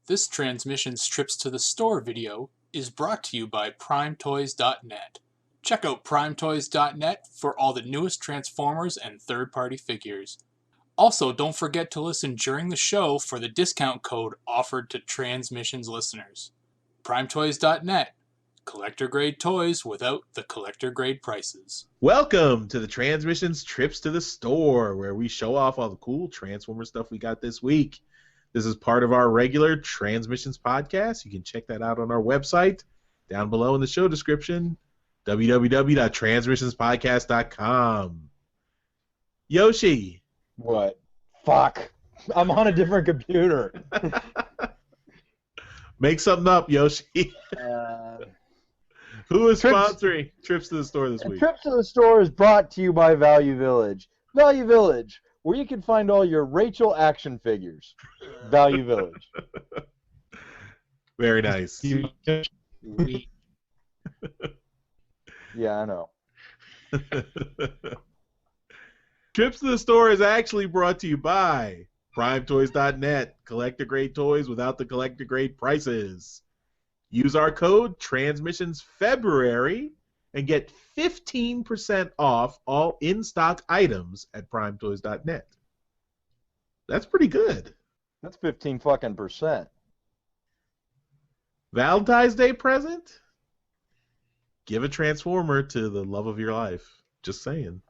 This Transmissions Trips to the Store video is brought to you by PrimeToys.net. Check out PrimeToys.net for all the newest Transformers and third-party figures. Also, don't forget to listen during the show for the discount code offered to Transmissions listeners. PrimeToys.net. Collector-grade toys without the collector-grade prices. Welcome to the Transmissions Trips to the Store, where we show off all the cool Transformer stuff we got this week. This is part of our regular Transmissions podcast. You can check that out on our website, down below in the show description, www.transmissionspodcast.com. Yoshi. What? Fuck. I'm on a different computer. Make something up, Yoshi. Who is sponsoring Trips to the Store this week? Trips to the Store is brought to you by Value Village. Value Village, where you can find all your Rachel action figures. Value Village. Very nice. Yeah, I know. Trips to the Store is actually brought to you by PrimeToys.net. Collector-grade toys without the collector-grade prices. Use our code TRANSMISSIONSFebruary and get 15% off all in-stock items at PrimeToys.net. That's pretty good. That's 15 fucking %. Valentine's Day present? Give a Transformer to the love of your life. Just saying.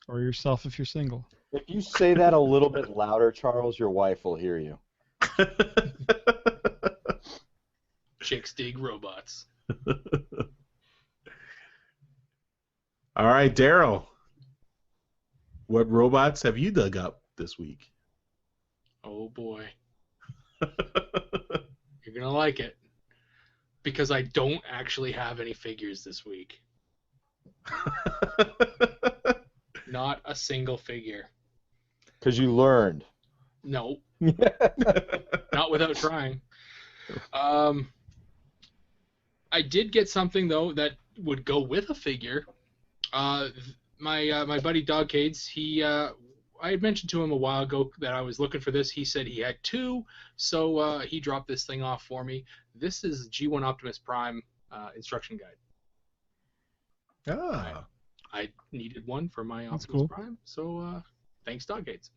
Or yourself if you're single. If you say that a little bit louder, Charles, your wife will hear you. Chicks dig robots. All right, Daryl. What robots have you dug up this week? Oh boy. You're gonna like it. Because I don't actually have any figures this week. Not a single figure. Because you learned. No. Not without trying. I did get something though that would go with a figure. My buddy Dogcades, I had mentioned to him a while ago that I was looking for this. He said he had two, so he dropped this thing off for me. This is G1 Optimus Prime instruction guide. Ah. I needed one for my That's Optimus cool. Prime, so thanks, Dogcades.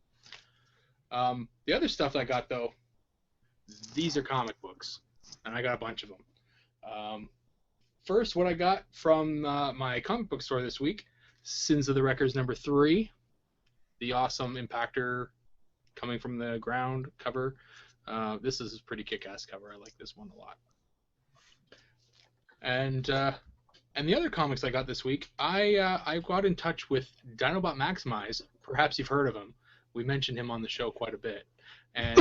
The other stuff I got though, these are comic books, and I got a bunch of them. First, what I got from my comic book store this week, Sins of the Wreckers #3, the awesome Impactor coming from the ground cover. This is a pretty kick-ass cover. I like this one a lot. And the other comics I got this week, I got in touch with Dinobot Maximize. Perhaps you've heard of him. We mentioned him on the show quite a bit, and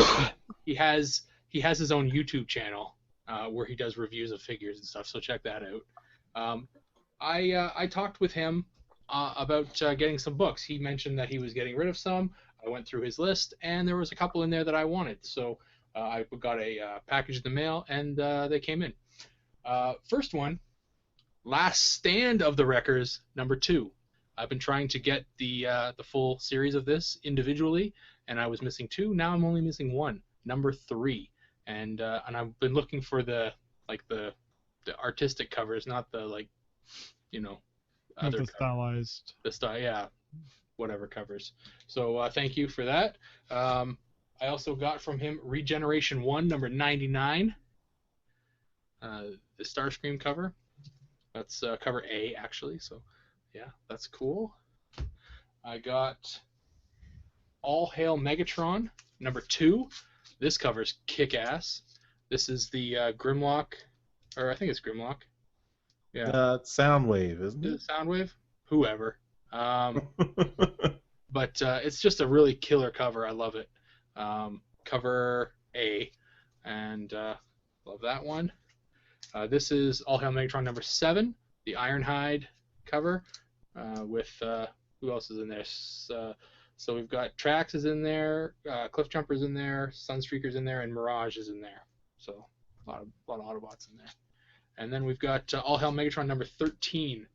he has his own YouTube channel. Where he does reviews of figures and stuff, so check that out. I talked with him about getting some books. He mentioned that he was getting rid of some. I went through his list, and there was a couple in there that I wanted. So I got a package in the mail, and they came in. First one, Last Stand of the Wreckers #2. I've been trying to get the full series of this individually, and I was missing two. Now I'm only missing one, #3. And I've been looking for the artistic covers, not the other the stylized. the style, yeah, whatever covers. So thank you for that. I also got from him Regeneration 1 #99, the Starscream cover. That's cover A actually. So yeah, that's cool. I got All Hail Megatron #2. This cover's kick-ass. This is the Grimlock, or I think it's Grimlock. Yeah. Soundwave, isn't it? Soundwave? Whoever. But it's just a really killer cover. I love it. Cover A, and love that one. This is All Hail Megatron #7, the Ironhide cover, with who else is in there? So we've got Trax is in there, Cliffjumper's in there, Sunstreaker's in there, and Mirage is in there. So a lot of Autobots in there. And then we've got All Hail Megatron #13,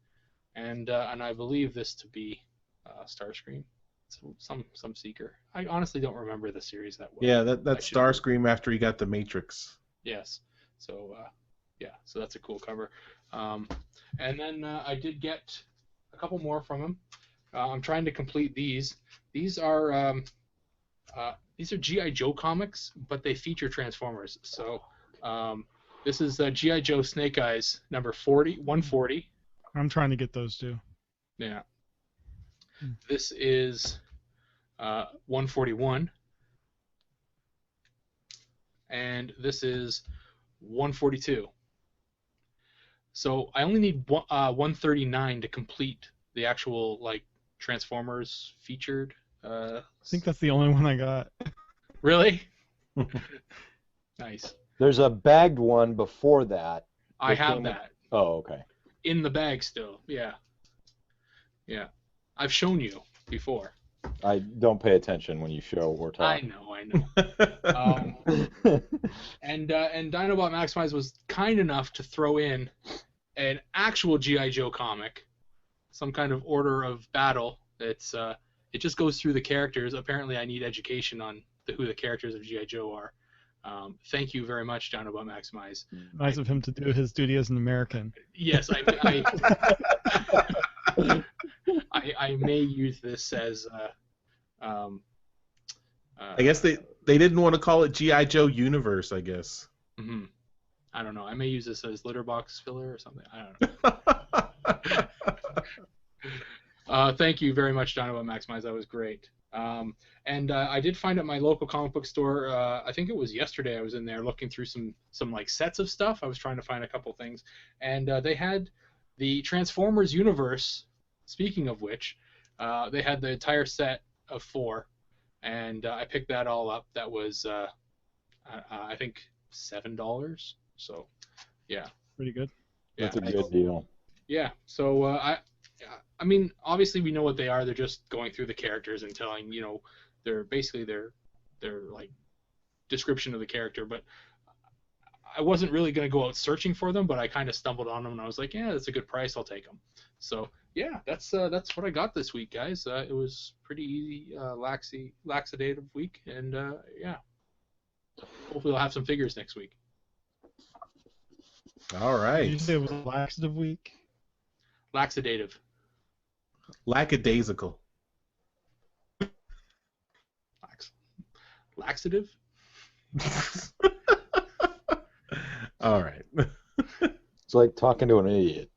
and I believe this to be Starscream. So some Seeker. I honestly don't remember the series that well. Yeah, that's Starscream after he got the Matrix. Yes. So yeah, so that's a cool cover. And then I did get a couple more from him. I'm trying to complete these. These are G.I. Joe comics, but they feature Transformers. So this is G.I. Joe Snake Eyes number 140. I'm trying to get those too. Yeah. This is 141. And this is 142. So I only need 139 to complete the actual like Transformers featured. I think that's the only one I got. Really? Nice. There's a bagged one before that. I have that. Oh, okay. In the bag still. Yeah. Yeah. I've shown you before. I don't pay attention when you show or talk. I know. And Dinobot Maximize was kind enough to throw in an actual G.I. Joe comic, some kind of order of battle. It just goes through the characters. Apparently, I need education on who the characters of G.I. Joe are. Thank you very much, Dinobot Maximize. Nice of him to do his duty as an American. Yes, I may use this as. I guess they didn't want to call it G.I. Joe Universe, I guess. Mm-hmm. I don't know. I may use this as litter box filler or something. I don't know. Thank you very much, Dinobot Maximize. That was great. And I did find at my local comic book store, I think it was yesterday, I was in there looking through some like sets of stuff. I was trying to find a couple things. And they had the Transformers universe, speaking of which, they had the entire set of 4. And I picked that all up. That was, I think, $7. So, yeah. Pretty good. Yeah. That's a good deal. Yeah. So I mean, obviously we know what they are. They're just going through the characters and telling, they're basically their like description of the character. But I wasn't really going to go out searching for them, but I kind of stumbled on them and I was like, yeah, that's a good price. I'll take them. So yeah, that's what I got this week, guys. It was pretty easy, laxative week, and yeah. Hopefully we'll have some figures next week. All right. Did you say it was a laxative week? Laxative. Lackadaisical. Laxative? All right. It's like talking to an idiot.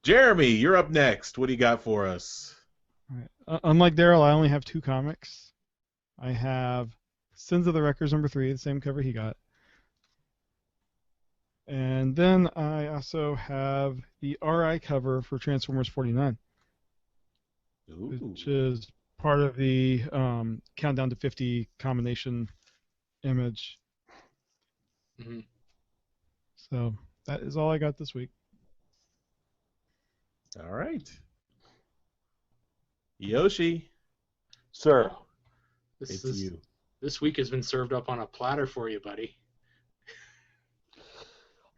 Jeremy, you're up next. What do you got for us? All right. Unlike Daryl, I only have 2 comics. I have Sins of the Wreckers #3, the same cover he got. And then I also have the RI cover for Transformers 49, which is part of the Countdown to 50 combination image. Mm-hmm. So that is all I got this week. All right. Yoshi. Sir. It's you. This week has been served up on a platter for you, buddy.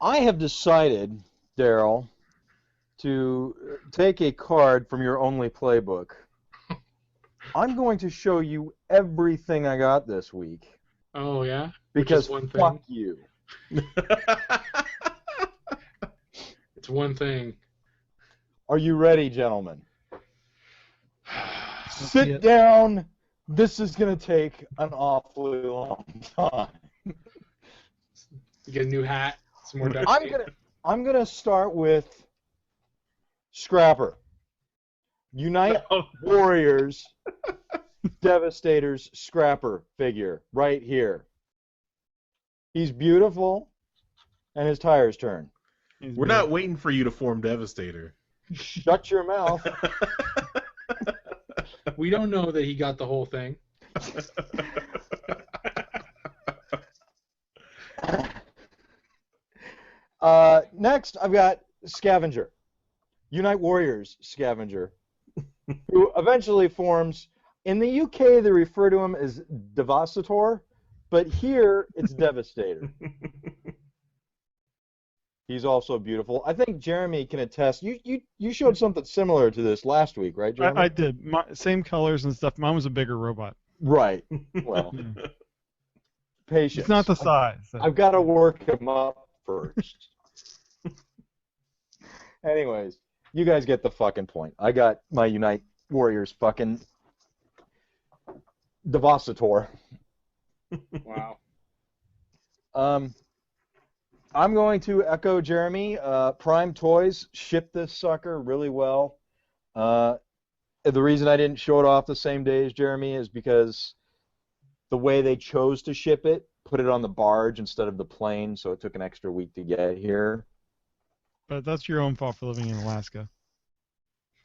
I have decided, Daryl, to take a card from your only playbook. I'm going to show you everything I got this week. Oh, yeah? Because one fuck thing? you. It's one thing. Are you ready, gentlemen? Sit Sit down. This is going to take an awfully long time. You get a new hat, some more duct tape. I'm gonna start with Scrapper. Unite Warriors Devastator's Scrapper figure right here. He's beautiful, and his tires turn. We're not waiting for you to form Devastator. Shut your mouth. We don't know that he got the whole thing. Next, I've got Scavenger. Unite Warriors Scavenger, who eventually forms. In the UK, they refer to him as Devastator, but here it's Devastator. He's also beautiful. I think Jeremy can attest. You showed something similar to this last week, right, Jeremy? I did. Same colors and stuff. Mine was a bigger robot. Right. Well, Yeah. patience. It's not the size. I've got to work him up first. Anyways, you guys get the fucking point. I got my Unite Warriors fucking Devastator. Wow. I'm going to echo Jeremy. Prime Toys shipped this sucker really well. The reason I didn't show it off the same day as Jeremy is because the way they chose to ship it, put it on the barge instead of the plane, so it took an extra week to get here. But that's your own fault for living in Alaska.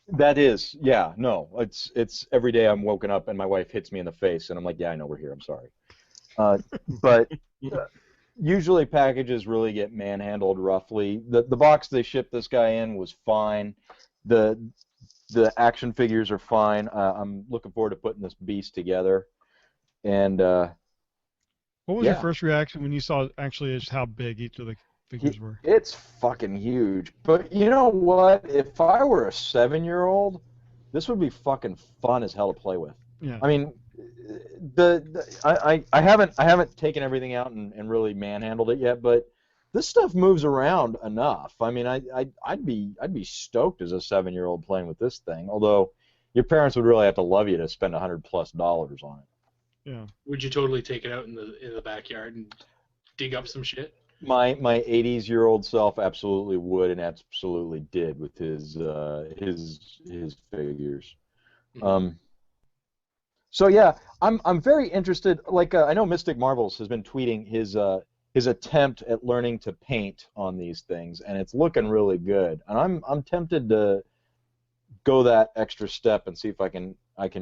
That is, yeah, no, it's every day I'm woken up and my wife hits me in the face and I'm like, yeah, I know we're here, I'm sorry. But usually packages really get manhandled roughly. The box they shipped this guy in was fine. The action figures are fine. I'm looking forward to putting this beast together. And What was your yeah. first reaction when you saw actually just how big each of the figures were? It's fucking huge. But you know what? If I were a 7-year-old, this would be fucking fun as hell to play with. Yeah. I mean, I haven't taken everything out and really manhandled it yet, but this stuff moves around enough. I mean, I'd be stoked as a 7-year-old playing with this thing. Although your parents would really have to love you to spend $100+ on it. Yeah. Would you totally take it out in the backyard and dig up some shit? My 80s-year-old self absolutely would and absolutely did with his figures. So yeah, I'm very interested. Like I know Mystic Marvels has been tweeting his attempt at learning to paint on these things, and it's looking really good. And I'm tempted to go that extra step and see if I can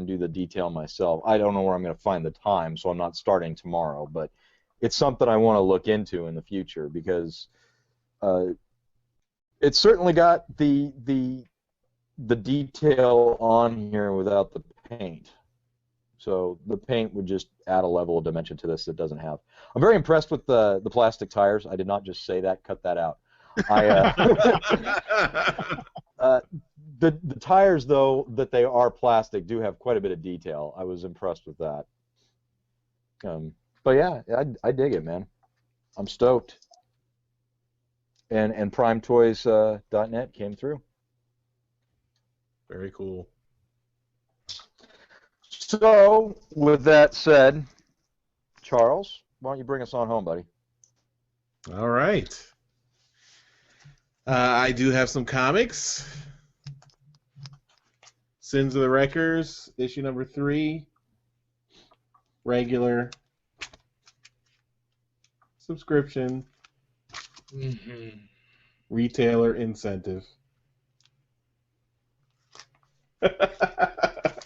do the detail myself. I don't know where I'm going to find the time, so I'm not starting tomorrow. But it's something I want to look into in the future because it's certainly got the detail on here without the paint. So the paint would just add a level of dimension to this that doesn't have. I'm very impressed with the plastic tires. I did not just say that. Cut that out. The tires, though, that they are plastic, do have quite a bit of detail. I was impressed with that. But yeah, I dig it, man. I'm stoked. And PrimeToys.net came through. Very cool. So, with that said, Charles, why don't you bring us on home, buddy? All right. I do have some comics. Sins of the Wreckers, issue number 3. Regular. Subscription. Retailer incentive.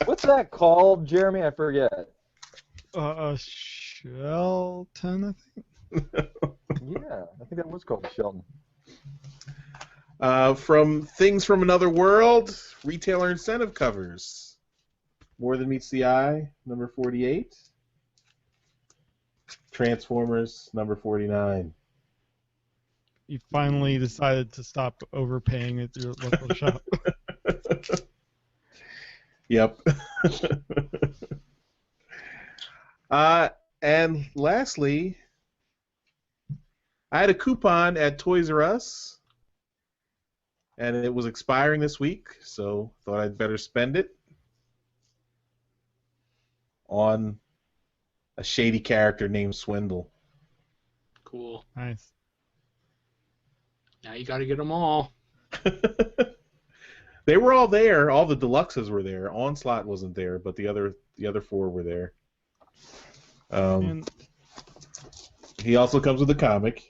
What's that called, Jeremy? I forget. Shelton, I think. Yeah, I think that was called Shelton. From Things from Another World, retailer incentive covers. More Than Meets the Eye, number 48. Transformers, number 49. You finally decided to stop overpaying at your local shop. Yep. And lastly, I had a coupon at Toys R Us, and it was expiring this week, so thought I'd better spend it on a shady character named Swindle. Cool. Nice. Now you got to get them all. They were all there. All the deluxes were there. Onslaught wasn't there, but the other 4 were there. He also comes with a comic,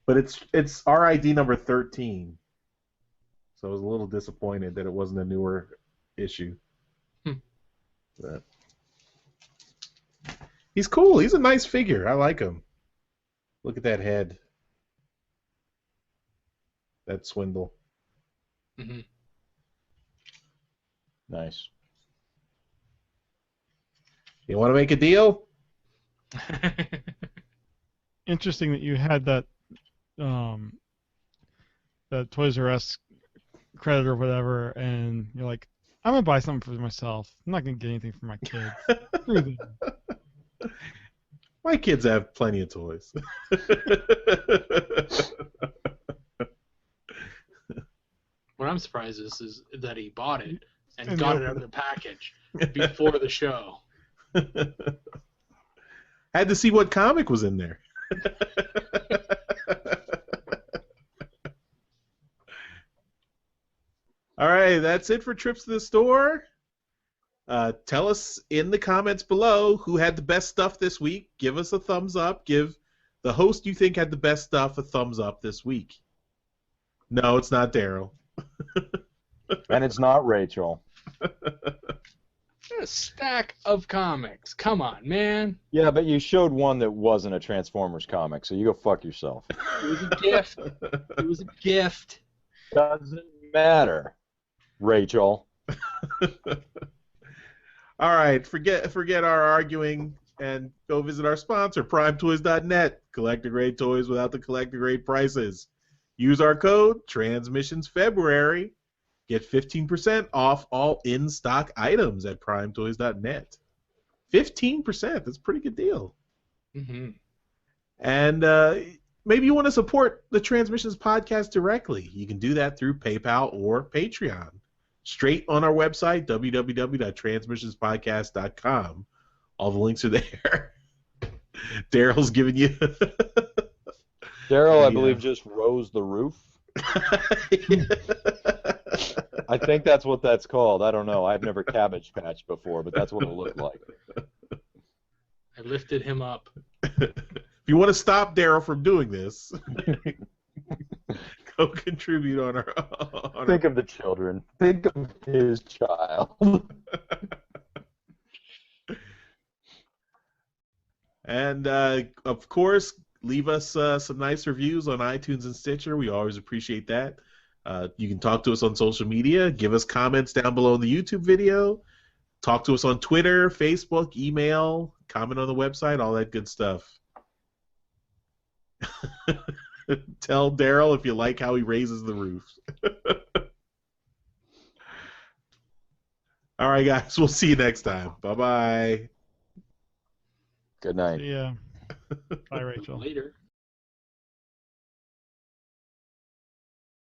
but it's RID number 13. So I was a little disappointed that it wasn't a newer issue. But he's cool. He's a nice figure. I like him. Look at that head. That Swindle. Mm-hmm. Nice. You want to make a deal? Interesting that you had that the Toys R Us credit or whatever, and you're like, I'm gonna buy something for myself. I'm not gonna get anything for my kids. Screw them. My kids have plenty of toys. What I'm surprised is that he bought it and And got it opened out of the package before the show. Had to see what comic was in there. All right, that's it for trips to the store. Tell us in the comments below who had the best stuff this week. Give us a thumbs up. Give the host you think had the best stuff a thumbs up this week. No, it's not Daryl. And it's not Rachel. A stack of comics. Come on, man. Yeah, but you showed one that wasn't a Transformers comic, so you go fuck yourself. It was a gift. It was a gift. Doesn't matter, Rachel. All right, forget our arguing and go visit our sponsor, PrimeToys.net. Collector-grade toys without the collector-grade prices. Use our code TransmissionsFebruary. Get 15% off all in-stock items at PrimeToys.net. 15%, that's a pretty good deal. Mm-hmm. And maybe you want to support the Transmissions podcast directly. You can do that through PayPal or Patreon. Straight on our website, www.transmissionspodcast.com. All the links are there. Daryl's giving you... Daryl, I believe, just rose the roof. I think that's what that's called. I don't know. I've never cabbage patched before, but that's what it looked like. I lifted him up. If you want to stop Daryl from doing this, go contribute on our... Think of the children. Think of his child. And, of course, leave us some nice reviews on iTunes and Stitcher. We always appreciate that. You can talk to us on social media. Give us comments down below in the YouTube video. Talk to us on Twitter, Facebook, email, comment on the website, all that good stuff. Tell Daryl if you like how he raises the roof. All right, guys. We'll see you next time. Bye-bye. Good night. Yeah. Bye, Rachel. Later.